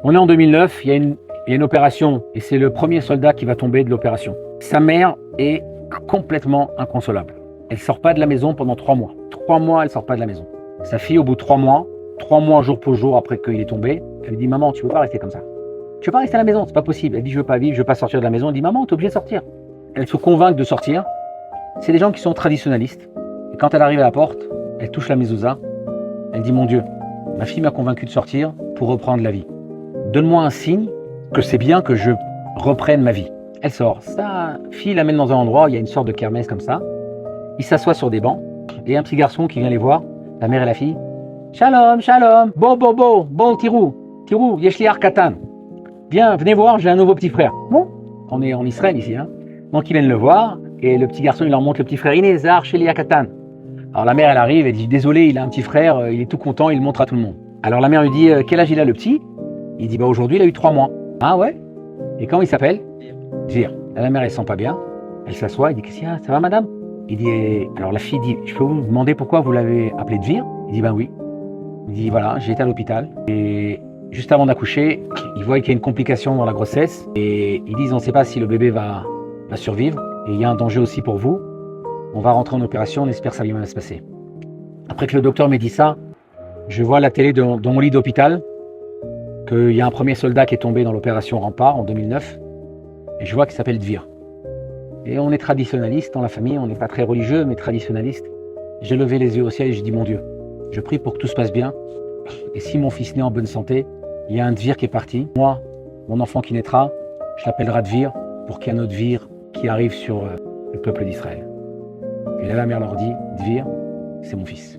On est en 2009, il y a une opération et c'est le premier soldat qui va tomber de l'opération. Sa mère est complètement inconsolable. Elle sort pas de la maison pendant 3 mois. 3 mois, elle sort pas de la maison. Sa fille, au bout de 3 mois jour pour jour après qu'il est tombé, elle lui dit « Maman, tu veux pas rester comme ça? Tu veux pas rester à la maison, c'est pas possible. » Elle dit « Je veux pas vivre, je veux pas sortir de la maison. » Elle dit « Maman, t'es obligée de sortir. » Elle se convainc de sortir. C'est des gens qui sont traditionnalistes. Et quand elle arrive à la porte, elle touche la mezouza. Elle dit « Mon Dieu, ma fille m'a convaincu de sortir pour reprendre la vie. Donne-moi un signe que c'est bien que je reprenne ma vie. » Elle sort. Sa fille l'amène dans un endroit où il y a une sorte de kermesse comme ça. Ils s'assoient sur des bancs. Et un petit garçon qui vient les voir, la mère et la fille. « Shalom, shalom, bon, Tirou, yeshliar katan. Viens, venez voir, j'ai un nouveau petit frère. » Bon, on est en Israël ici. Hein. Donc ils viennent le voir. Et le petit garçon, il leur montre le petit frère. « Inezar, sheliar katan. » Alors la mère, elle arrive, elle dit « Désolé, il a un petit frère, il est tout content, il le montre à tout le monde. » Alors la mère lui dit « Quel âge il a le petit ?» Il dit « Aujourd'hui, il a eu 3 mois. » Ah ouais? Et comment il s'appelle? Dvir. La mère, elle sent pas bien. Elle s'assoit, elle dit « Qu'est-ce qu'il y a? Ça va, madame ?» Il dit « Alors la fille dit « Je peux vous demander pourquoi vous l'avez appelé Dvir ?» Il dit « Ben oui. » Il dit « Voilà, j'ai été à l'hôpital. Et juste avant d'accoucher, ils voient qu'il y a une complication dans la grossesse. Et ils disent « On ne sait pas si le bébé va survivre. Et il y a un danger aussi pour vous. On va rentrer en opération, on espère que ça va bien se passer. » Après que le docteur m'ait dit ça, je vois à la télé dans mon lit d'hôpital qu'il y a un premier soldat qui est tombé dans l'opération Rempart en 2009. Et je vois qu'il s'appelle Dvir. Et on est traditionnaliste dans la famille, on n'est pas très religieux, mais traditionnaliste. J'ai levé les yeux au ciel et j'ai dit « Mon Dieu, je prie pour que tout se passe bien. Et si mon fils naît en bonne santé, il y a un Dvir qui est parti. Moi, mon enfant qui naîtra, je l'appellerai Dvir pour qu'il y ait un autre Dvir qui arrive sur le peuple d'Israël. » Et là, la mère leur dit « Dvir, c'est mon fils. »